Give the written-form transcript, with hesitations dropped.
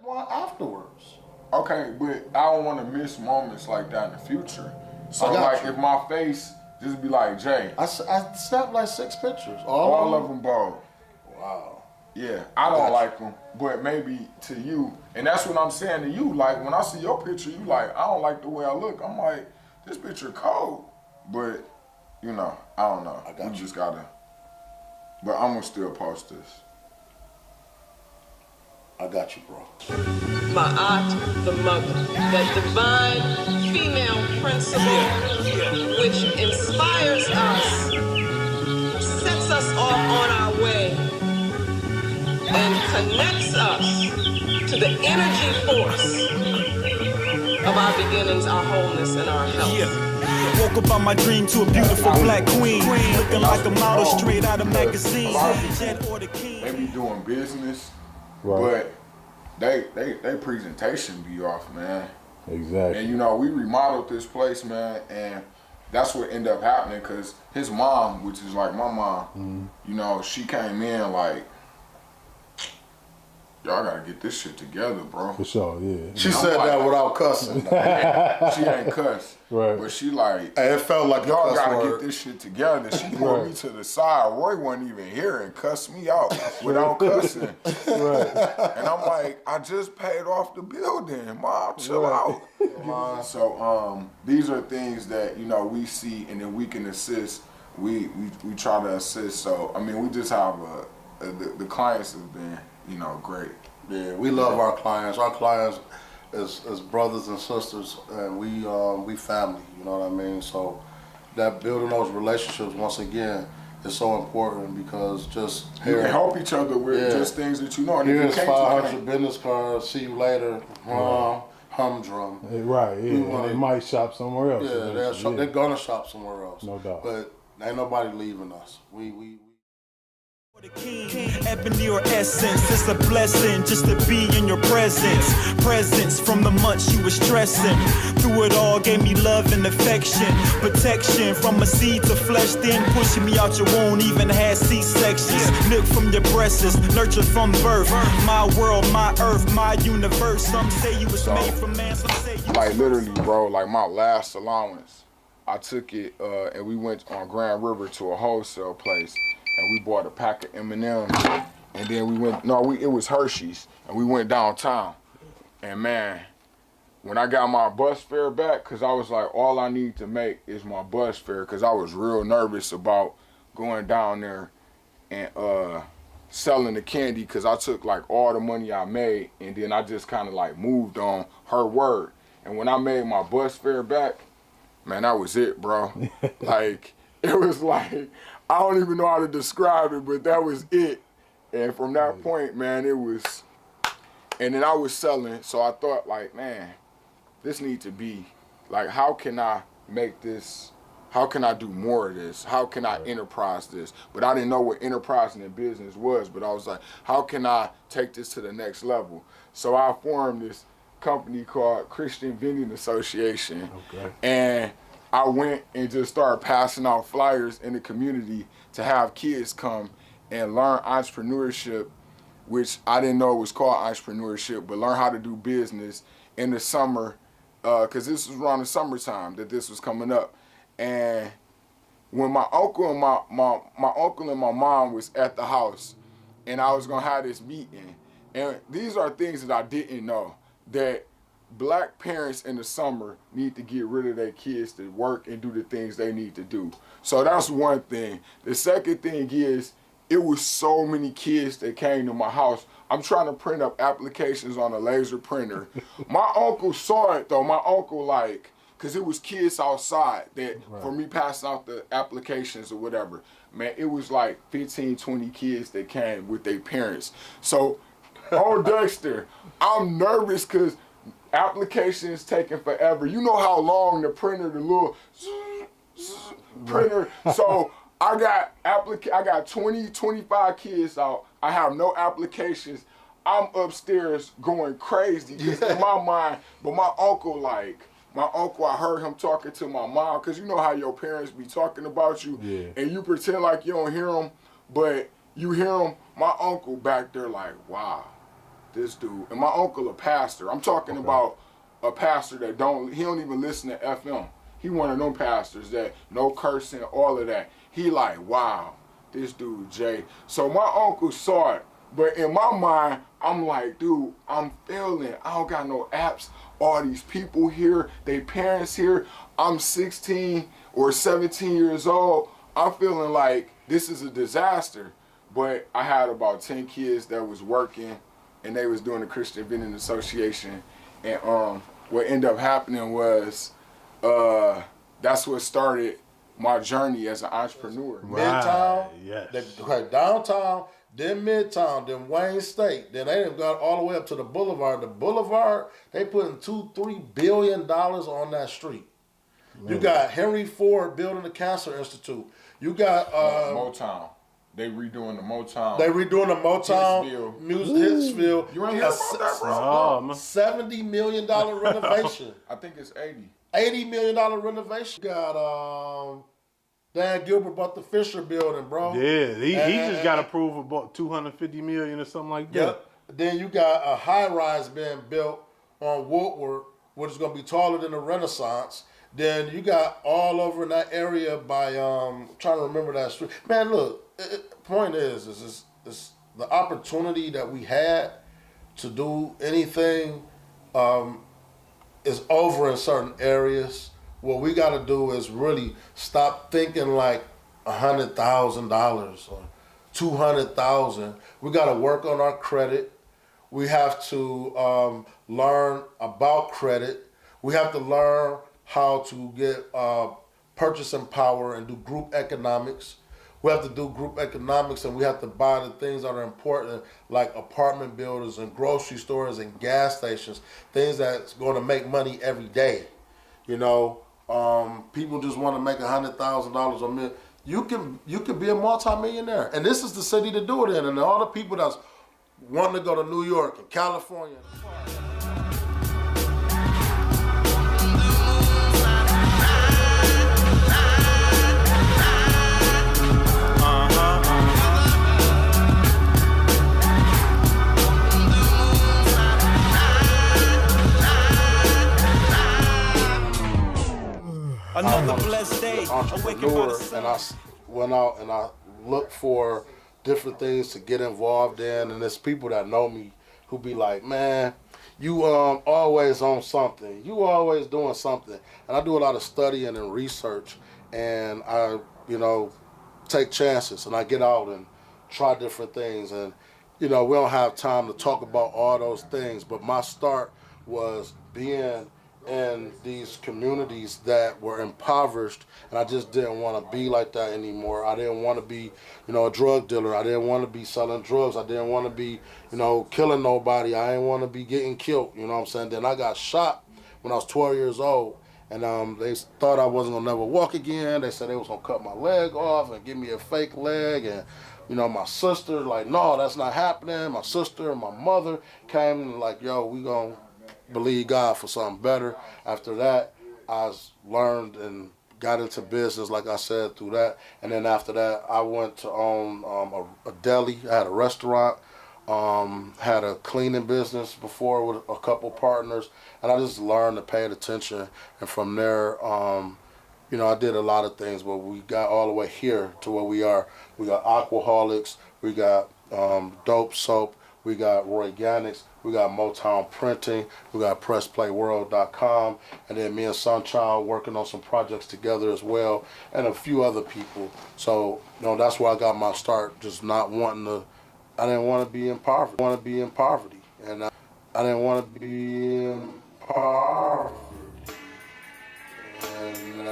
one afterwards. Okay, but I don't want to miss moments like that in the future. So like, if my face just be like, Jay. I snapped like 6 pictures. All of them bald. Wow. Yeah, I don't like them, but maybe to you, and that's what I'm saying to you. Like, when I see your picture, you like, I don't like the way I look. I'm like, this picture cold, but you know, I don't know. You just gotta. But I'm gonna still post this. I got you, bro. My aunt, the mother, that divine female principle which inspires us, sets us off on our way, and connects us to the energy force of our beginnings, our wholeness, and our health. Woke up on my dream to a beautiful black queen, looking like a model straight out of magazine. They be doing business, but they presentation be off, man. Exactly. And you know, we remodeled this place, man, and that's what ended up happening, because his mom, which is like my mom, you know, she came in like, y'all gotta get this shit together, bro. For sure, yeah. She said like, that without cussing. She ain't cuss. Right. But she like, hey, it felt like y'all gotta get this shit together. She pulled me to the side. Roy wasn't even here and cussed me out without cussing. Right. And I'm like, I just paid off the building. Mom, chill out. So these are things that, you know, we see and then we can assist. We try to assist. So, I mean, we just have the clients have been, you know, great. Yeah, we love our clients. Our clients as brothers and sisters, and we family, you know what I mean? So that building those relationships, once again, is so important, because just you can help each other with just things that you know. And here's 500 business cards, see you later, humdrum. Right, yeah. They might shop somewhere else. Yeah, they're gonna shop somewhere else. No doubt. But ain't nobody leaving us. We The king, ebony or essence, it's a blessing just to be in your presence. Presence from the months you were stressing. Through it all, gave me love and affection. Protection from a seed to flesh, then pushing me out your womb, even had C-sections. Milk from your breasts, nurtured from birth. My world, my earth, my universe. Some say you was made from man, some say you like literally, bro, like my last allowance, I took it and we went on Grand River to a wholesale place. And we bought a pack of M&Ms, and then we went, it was Hershey's, and we went downtown. And man, when I got my bus fare back, because I was like, all I need to make is my bus fare, because I was real nervous about going down there and selling the candy, because I took like all the money I made, and then I just kind of like moved on her word. And when I made my bus fare back, man, that was it, bro. Like, it was like, I don't even know how to describe it, but that was it. And from that point, man, it was, and then I was selling, so I thought like, man, this needs to be, like, how can I make this, how can I do more of this? How can I enterprise this? But I didn't know what enterprising in business was, but I was like, how can I take this to the next level? So I formed this company called Christian Vending Association. Okay. And I went and just started passing out flyers in the community to have kids come and learn entrepreneurship, which I didn't know it was called entrepreneurship, but learn how to do business in the summer, because this was around the summertime that this was coming up. And when my uncle and my uncle and my mom was at the house, and I was gonna have this meeting, and these are things that I didn't know, that Black parents in the summer need to get rid of their kids to work and do the things they need to do. So that's one thing. The second thing is, it was so many kids that came to my house. I'm trying to print up applications on a laser printer. My uncle saw it though. My uncle, like, cause it was kids outside that for me passing out the applications or whatever, man, it was like 15, 20 kids that came with their parents. So, oh Dexter, I'm nervous cause applications taking forever. You know how long the printer, the little printer. So I got 20, 25 kids out. I have no applications. I'm upstairs going crazy just in my mind. But my uncle, I heard him talking to my mom, because you know how your parents be talking about you, and you pretend like you don't hear them, but you hear them. My uncle back there like, wow, this dude. And my uncle a pastor. I'm talking about a pastor that he don't even listen to FM. He one of them pastors that no cursing, all of that. He like, wow, this dude Jay. So my uncle saw it. But in my mind, I'm like, dude, I'm feeling, I don't got no apps. All these people here, they parents here. I'm 16 or 17 years old. I'm feeling like this is a disaster. But I had about 10 kids that was working, and they was doing the Christian Vending Association. And what ended up happening was, that's what started my journey as an entrepreneur. Midtown, Yes. downtown, then Midtown, then Wayne State, then they got all the way up to the Boulevard. The Boulevard, they putting $2-3 billion on that street. You got Henry Ford building the Cancer Institute. You got Motown. They redoing the Motown. They redoing the Motown Hitsville. music Hitsville. You ain't hear about that, bro? Oh, man. $70 million renovation. I think it's 80. $80 million renovation. You got Dan Gilbert bought the Fisher building, bro. Yeah, he just got approved about $250 million or something like that. Yep. Then you got a high rise being built on Woodward, which is gonna be taller than the Renaissance. Then you got all over in that area by trying to remember that street. Man, look. Point is the opportunity that we had to do anything is over in certain areas. What we got to do is really stop thinking like $100,000 or $200,000. We got to work on our credit. We have to learn about credit. We have to learn how to get purchasing power and do group economics. We have to do group economics, and we have to buy the things that are important, like apartment buildings and grocery stores and gas stations, things that's going to make money every day. You know, people just want to make $100,000 a million. You can be a multimillionaire, and this is the city to do it in. And all the people that's wanting to go to New York and California. Another blessed day. Entrepreneur, and I went out and I looked for different things to get involved in, and there's people that know me who be like, man, you always on something, you always doing something. And I do a lot of studying and research, and I take chances, and I get out and try different things. And we don't have time to talk about all those things, but my start was being in these communities that were impoverished, and I just didn't want to be like that anymore. I didn't want to be, a drug dealer. I didn't want to be selling drugs. I didn't want to be, killing nobody. I didn't want to be getting killed, you know what I'm saying? Then I got shot when I was 12 years old, and they thought I wasn't gonna never walk again. They said they was gonna cut my leg off and give me a fake leg, and my sister, like, no, that's not happening. My sister and my mother came and like, yo, we gonna believe God for something better. After that, I learned and got into business, like I said, through that. And then after that, I went to own a deli. I had a restaurant, had a cleaning business before with a couple partners, and I just learned to pay attention. And from there, I did a lot of things, but we got all the way here to where we are. We got Aquaholics, we got Dope Soap, we got Roy Gannick's, we got Motown Printing, we got PressPlayWorld.com, and then me and Sunchild working on some projects together as well, and a few other people. So, that's where I got my start, just not wanting to, I didn't want to be in poverty. I want to be in poverty, and I didn't want to be in poverty. And